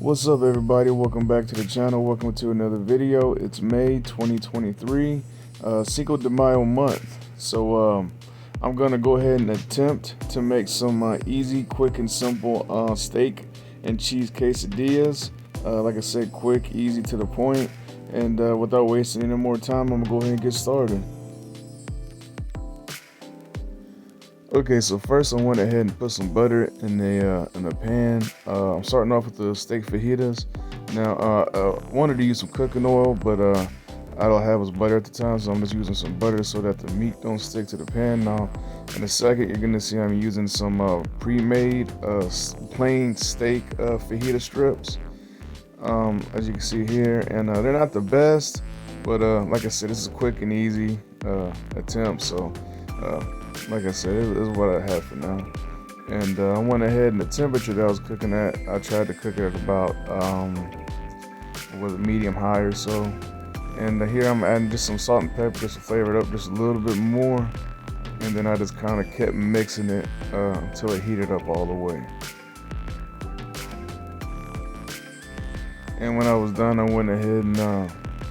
What's up, everybody? Welcome back to the channel. Welcome to another video. It's May 2023, Cinco de Mayo month. So I'm gonna go ahead and attempt to make some easy, quick, and simple steak and cheese quesadillas. Like I said, quick, easy, to the point, and without wasting any more time, I'm gonna go ahead and get started. Okay, so first I went ahead and put some butter in a pan. I'm starting off with the steak fajitas. Now, I wanted to use some cooking oil, but I don't have butter at the time, so I'm just using some butter so that the meat don't stick to the pan. Now, in a second, you're gonna see I'm using some pre-made plain steak fajita strips, as you can see here, and they're not the best, but like I said, this is a quick and easy attempt. So. Like I said, this is what I have for now. And I went ahead, and the temperature that I was cooking at, I tried to cook it at about medium high or so. And here I'm adding just some salt and pepper just to flavor it up just a little bit more. And then I just kind of kept mixing it until it heated up all the way. And when I was done, I went ahead and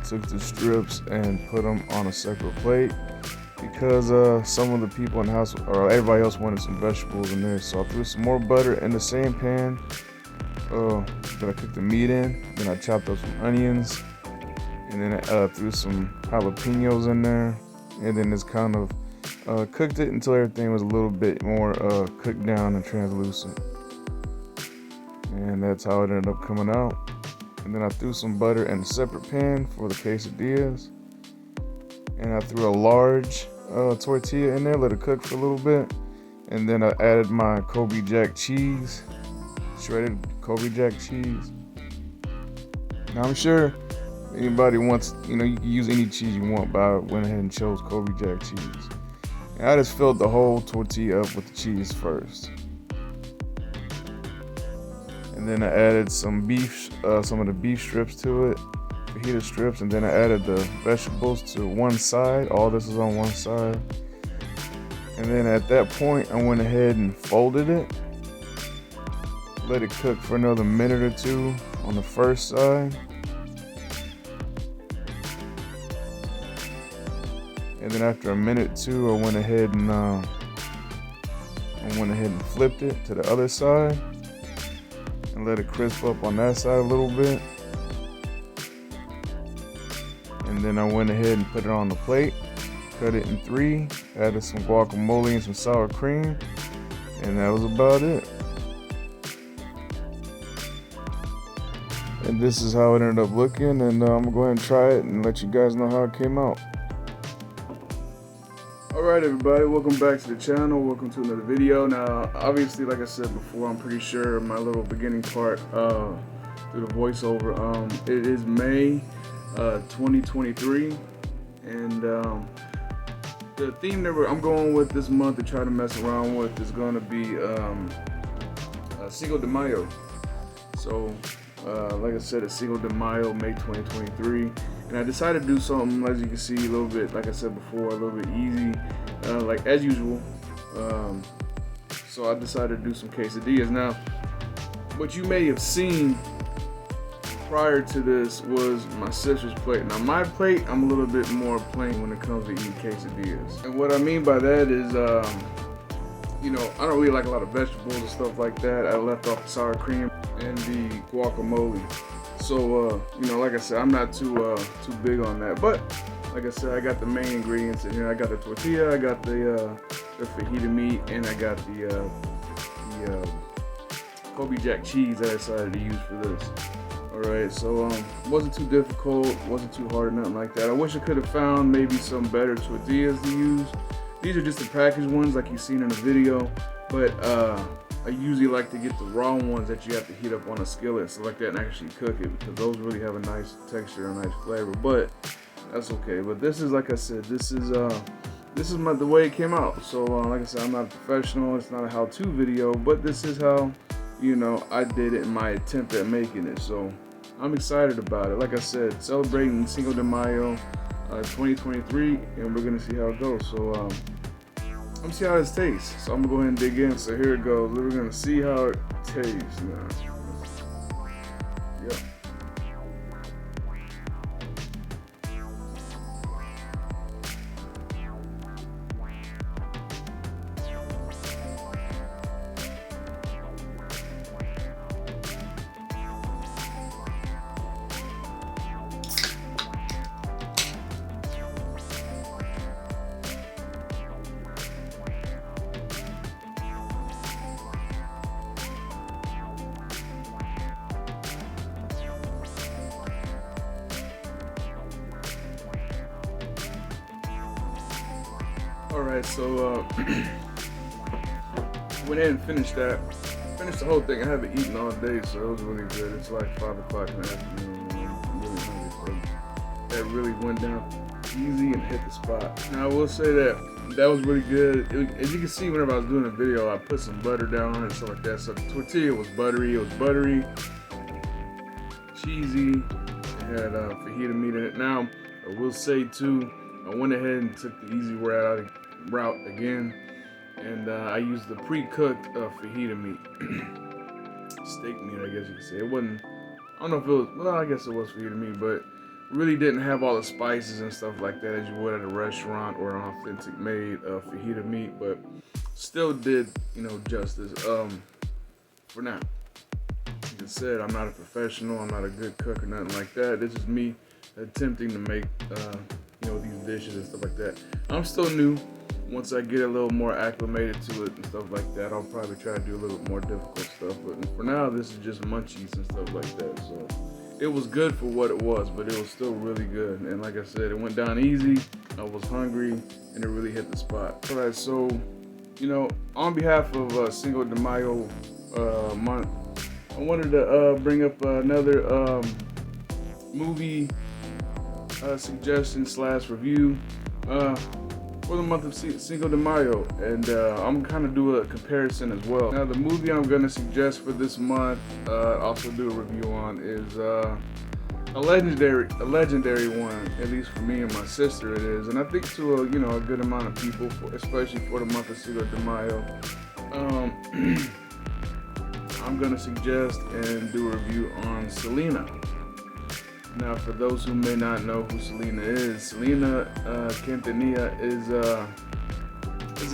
took the strips and put them on a separate plate, because some of the people in the house, or everybody else, wanted some vegetables in there. So I threw some more butter in the same pan that I cooked the meat in. Then I chopped up some onions, and then I threw some jalapenos in there, and then just kind of cooked it until everything was a little bit more cooked down and translucent. And that's how it ended up coming out. And then I threw some butter in a separate pan for the quesadillas. And I threw a large tortilla in there, let it cook for a little bit. And then I added my Kobe Jack cheese, shredded Kobe Jack cheese. Now I'm sure anybody wants, you can use any cheese you want, but I went ahead and chose Kobe Jack cheese. And I just filled the whole tortilla up with the cheese first. And then I added some of the beef strips to it. Fajita strips, and then I added the vegetables to one side. All this is on one side. And then at that point, I went ahead and folded it, let it cook for another minute or two on the first side. And then after a minute or two, I went ahead and flipped it to the other side and let it crisp up on that side a little bit. And then I went ahead and put it on the plate, cut it in three, added some guacamole and some sour cream, and that was about it. And this is how it ended up looking, and I'm gonna go ahead and try it and let you guys know how it came out. Alright, everybody, welcome back to the channel. Welcome to another video. Now, obviously, like I said before, I'm pretty sure my little beginning part through the voiceover, it is May 2023, and the theme that I'm going with this month to try to mess around with is going to be Cinco De Mayo. So like I said, it's Cinco de Mayo, May 2023, and I decided to do something, as you can see, a little bit, like I said before, a little bit easy, like as usual. So I decided to do some quesadillas. Now, what you may have seen prior to this was my sister's plate. Now my plate, I'm a little bit more plain when it comes to eating quesadillas. And what I mean by that is, I don't really like a lot of vegetables and stuff like that. I left off the sour cream and the guacamole. So, like I said, I'm not too big on that. But like I said, I got the main ingredients in here. I got the tortilla, I got the fajita meat, and I got the Kobe Jack cheese that I decided to use for this. Alright, so wasn't too difficult, wasn't too hard or nothing like that. I wish I could have found maybe some better tortillas to use. These are just the packaged ones like you've seen in the video, but I usually like to get the raw ones that you have to heat up on a skillet, so like that, and actually cook it, because those really have a nice texture, a nice flavor. But that's okay. But this is, like I said, this is the way it came out. So like I said, I'm not a professional. It's not a how-to video, but this is how I did it in my attempt at making it. So I'm excited about it. Like I said, celebrating Cinco de Mayo 2023, and we're gonna see how it goes. So let me see how this tastes. So I'm gonna go ahead and dig in. So here it goes. We're gonna see how it tastes now. All right, so went ahead and finished that. Finished the whole thing. I haven't eaten all day, so it was really good. It's like 5 o'clock in the afternoon. I'm really hungry, so that really went down easy and hit the spot. Now I will say that was really good. As you can see, whenever I was doing the video, I put some butter down on it and stuff like that. So the tortilla was buttery. It was buttery, cheesy. It had fajita meat in it. Now I will say too, I went ahead and took the easy route again, and I used the pre-cooked fajita meat, steak meat, I guess you could say. It wasn't. I don't know if it was. Well, I guess it was fajita meat, but really didn't have all the spices and stuff like that as you would at a restaurant or an authentic made fajita meat, but still did, justice. For now, like I said, I'm not a professional. I'm not a good cook or nothing like that. This is me attempting to make, these dishes and stuff like that. I'm still new. Once I get a little more acclimated to it and stuff like that, I'll probably try to do a little bit more difficult stuff. But for now, this is just munchies and stuff like that. So it was good for what it was, but it was still really good. And like I said, it went down easy. I was hungry, and it really hit the spot. All right, so, on behalf of Cinco de Mayo month, I wanted to bring up another movie suggestion / review for the month of Cinco de Mayo, and I'm kind of do a comparison as well. Now, the movie I'm going to suggest for this month, also do a review on, is a legendary one, at least for me and my sister it is, and I think to a good amount of people, especially for the month of Cinco de Mayo. I'm going to suggest and do a review on Selena. Now, for those who may not know who Selena is, Selena Quintanilla is a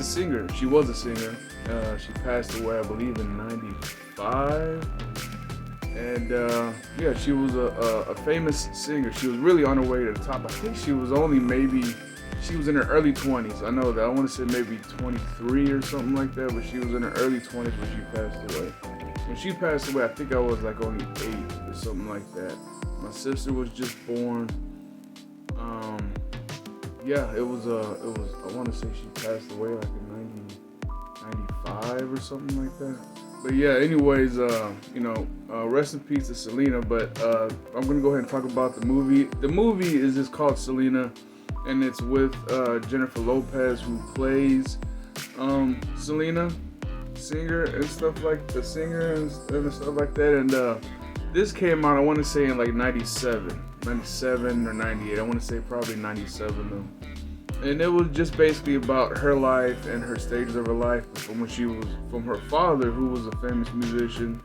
singer. She was a singer. She passed away, I believe, in '95. And she was a famous singer. She was really on her way to the top. I think she was in her early 20s. I know that. I want to say maybe 23 or something like that, but she was in her early 20s when she passed away. When she passed away, I think I was like only 8 or something like that. My sister was just born. It was I want to say she passed away like in 95 or something like that. But yeah, anyways, rest in peace to Selena. But I'm gonna go ahead and talk about the movie. The movie is just called Selena, and it's with Jennifer Lopez, who plays Selena, singer and stuff like the singer and stuff like that. And this came out, I want to say in like 97 or 98. I want to say probably 97 though. And it was just basically about her life and her stages of her life from her father, who was a famous musician,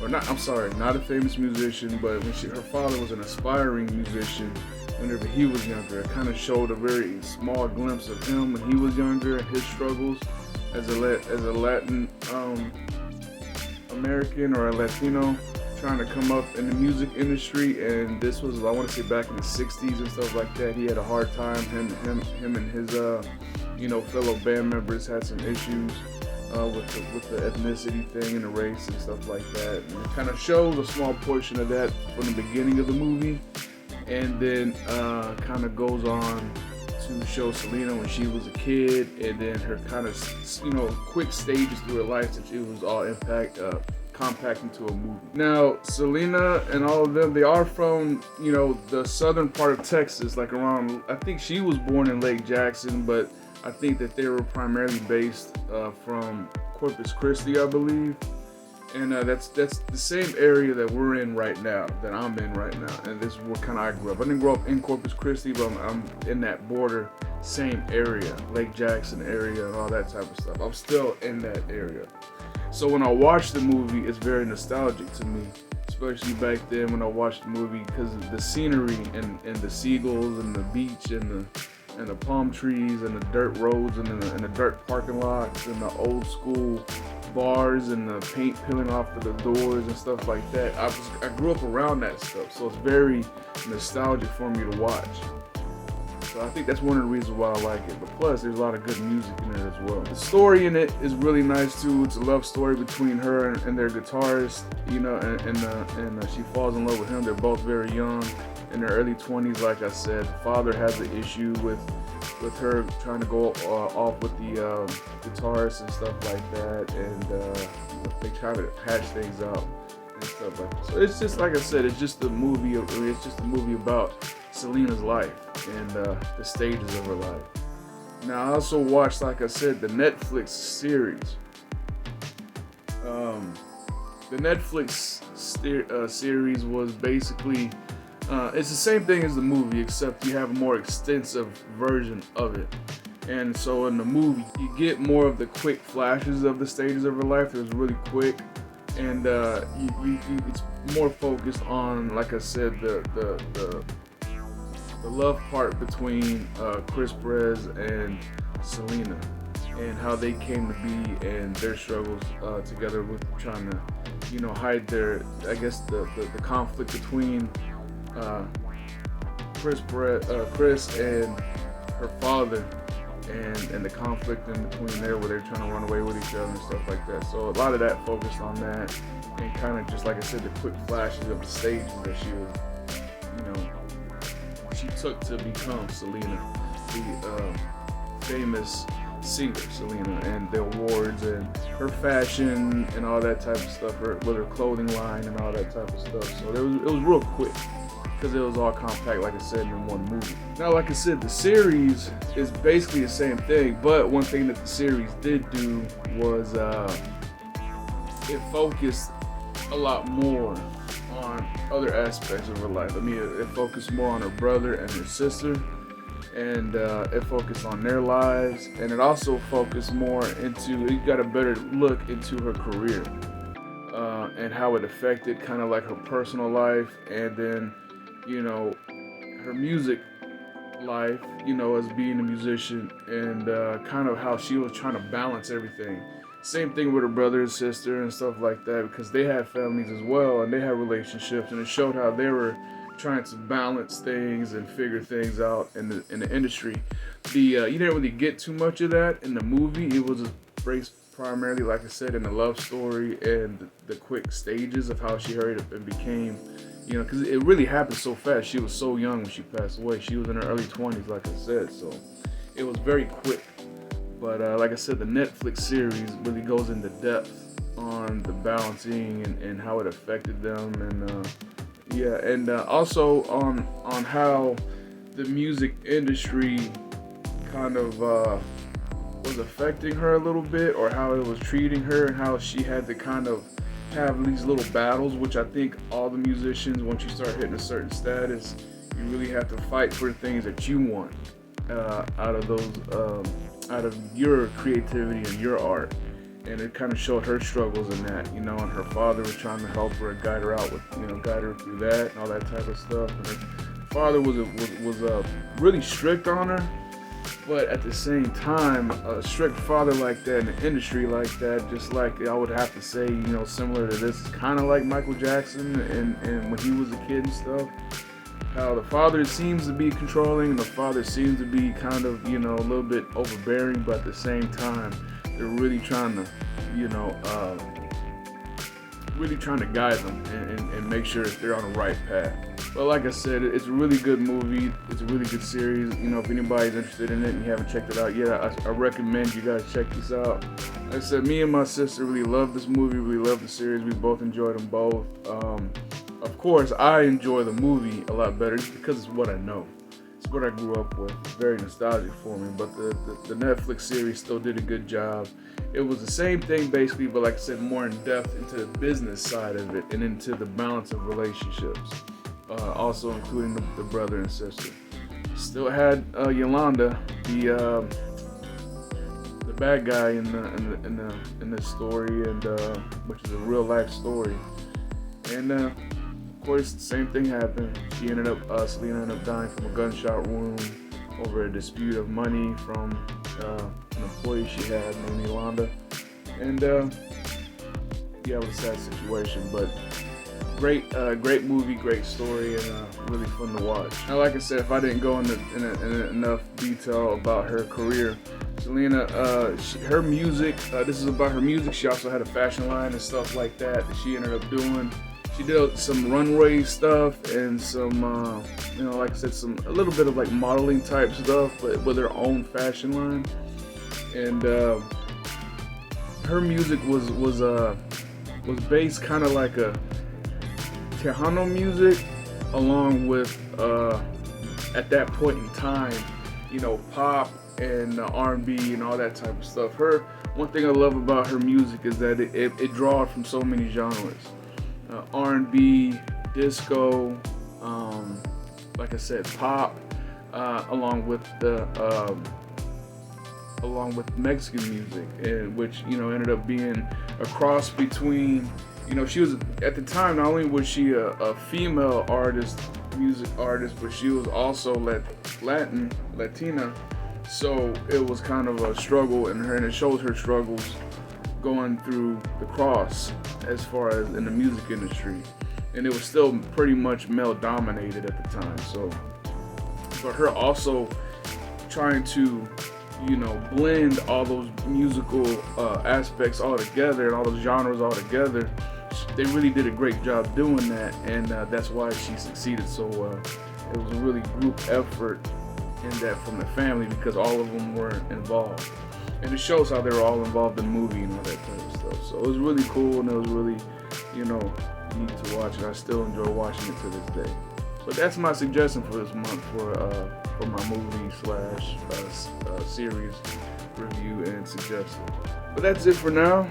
not a famous musician, but her father was an aspiring musician whenever he was younger. It kind of showed a very small glimpse of him when he was younger and his struggles as a Latin American or a Latino trying to come up in the music industry. And this was, I want to say, back in the 60s and stuff like that. He had a hard time. Him and his fellow band members had some issues with the ethnicity thing and the race and stuff like that. And it kind of shows a small portion of that from the beginning of the movie, and then kind of goes on to show Selena when she was a kid, and then her kind of quick stages through her life that it was all compact into a movie. Now, Selena and all of them, they are from, the southern part of Texas, like around, I think she was born in Lake Jackson, but I think that they were primarily based from Corpus Christi, I believe. And that's the same area that we're in right now, that I'm in right now. And this is where kind of I grew up. I didn't grow up in Corpus Christi, but I'm in that border, same area, Lake Jackson area and all that type of stuff. I'm still in that area. So when I watch the movie, it's very nostalgic to me, especially back then when I watched the movie, because of the scenery and the seagulls and the beach and the palm trees and the dirt roads and the dirt parking lots and the old school bars and the paint peeling off of the doors and stuff like that. I grew up around that stuff, so it's very nostalgic for me to watch. So I think that's one of the reasons why I like it. But plus, there's a lot of good music in it as well. The story in it is really nice too. It's a love story between her and their guitarist, you know, and she falls in love with him. They're both very young, in their early 20s. Like I said, the father has an issue with her trying to go off with the guitarist and stuff like that, and they try to hatch things out and stuff like that. So it's just, like I said, it's just a movie. It's just a movie about Selena's life and the stages of her life. Now, I also watched, like I said, the Netflix series. The Netflix series was basically, it's the same thing as the movie, except you have a more extensive version of it. And so in the movie, you get more of the quick flashes of the stages of her life. It was really quick, and it's more focused on, like I said, the love part between Chris Perez and Selena, and how they came to be, and their struggles together with trying to, you know, hide their, I guess, the conflict between Chris and her father, and the conflict in between there, where they're trying to run away with each other and stuff like that. So a lot of that focused on that, and kind of just, like I said, the quick flashes of the stages that she was, you know, she took to become Selena, the famous singer Selena, and the awards and her fashion and all that type of stuff, with her clothing line and all that type of stuff. So it was real quick, because it was all compact, like I said, in one movie. Now, like I said, the series is basically the same thing, but one thing that the series did do was it focused a lot more on other aspects of her life. I mean, it focused more on her brother and her sister, and it focused on their lives, and it also focused more into, you got a better look into her career, and how it affected kind of like her personal life, and then, you know, her music life, you know, as being a musician, and kind of how she was trying to balance everything. Same thing with her brother and sister and stuff like that, because they had families as well, and they had relationships, and it showed how they were trying to balance things and figure things out in the industry. You didn't really get too much of that in the movie. It was just based primarily, like I said, in the love story and the quick stages of how she hurried up and became, you know, because it really happened so fast. She was so young when she passed away. She was in her early 20s, like I said, so it was very quick. But like I said, the Netflix series really goes into depth on the balancing and how it affected them, and also on how the music industry kind of was affecting her a little bit, or how it was treating her, and how she had to kind of have these little battles, which I think all the musicians, once you start hitting a certain status, you really have to fight for the things that you want out of those, out of your creativity and your art. And it kind of showed her struggles in that, you know, and her father was trying to help her and guide her out with, you know, guide her through that and all that type of stuff. And her father was really strict on her, but at the same time, a strict father like that in the industry like that, just like I would have to say, you know, similar to this, is kind of like Michael Jackson and when he was a kid and stuff. How the father seems to be controlling, and the father seems to be kind of, you know, a little bit overbearing, but at the same time, they're really trying to, you know, really trying to guide them and make sure that they're on the right path. But like I said, it's a really good movie. It's a really good series. You know, if anybody's interested in it and you haven't checked it out yet, I recommend you guys check this out. Like I said, me and my sister really love this movie, really love the series. We both enjoyed them both. Of course, I enjoy the movie a lot better just because it's what I know. It's what I grew up with. It's very nostalgic for me, but the Netflix series still did a good job. It was the same thing basically, but like I said, more in depth into the business side of it and into the balance of relationships, also including the brother and sister. Still had Yolanda, the bad guy in the story, and which is a real life story, and. Of course, the same thing happened. Selena ended up dying from a gunshot wound over a dispute of money from an employee she had named Yolanda. And yeah, it was a sad situation, but great movie, great story, and really fun to watch. Now, like I said, if I didn't go into enough detail about her career, Selena, her music, this is about her music. She also had a fashion line and stuff like that she ended up doing. She did some runway stuff and some, like I said, a little bit of like modeling type stuff, but with her own fashion line. And her music was based kind of like a Tejano music, along with at that point in time, pop and R&B and all that type of stuff. One thing I love about her music is that it draws from so many genres. R&B, disco, like I said, pop, along with Mexican music, and which ended up being a cross between. She was at the time. Not only was she a female artist, music artist, but she was also Latina. So it was kind of a struggle in her, and it shows her struggles going through the cross as far as in the music industry, and it was still pretty much male dominated at the time. So for her also trying to blend all those musical aspects all together and all those genres all together, they really did a great job doing that, and that's why she succeeded so well. It was a really group effort in that from the family, because all of them were involved. And it shows how they were all involved in the movie and all that type of stuff. So it was really cool, and it was really, neat to watch, and I still enjoy watching it to this day. But that's my suggestion for this month for my movie / series review and suggestion. But that's it for now.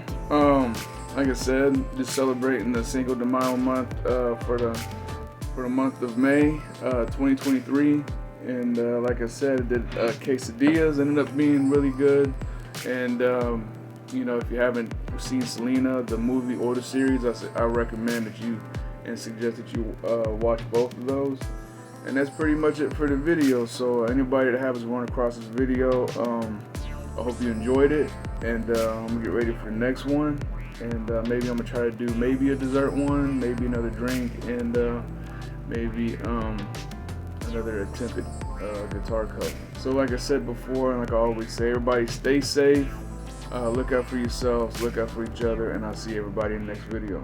Like I said, just celebrating the Cinco De Mayo month for the month of May 2023. And like I said, the quesadillas ended up being really good. And if you haven't seen Selena, the movie or the series, I recommend that you and suggest that you watch both of those. And that's pretty much it for the video. So anybody that happens to run across this video, I hope you enjoyed it. And I'm gonna get ready for the next one. And maybe I'm gonna try to do maybe a dessert one, maybe another drink, and maybe another attempted guitar cover. So like I said before, and like I always say, everybody stay safe, look out for yourselves, look out for each other, and I'll see everybody in the next video.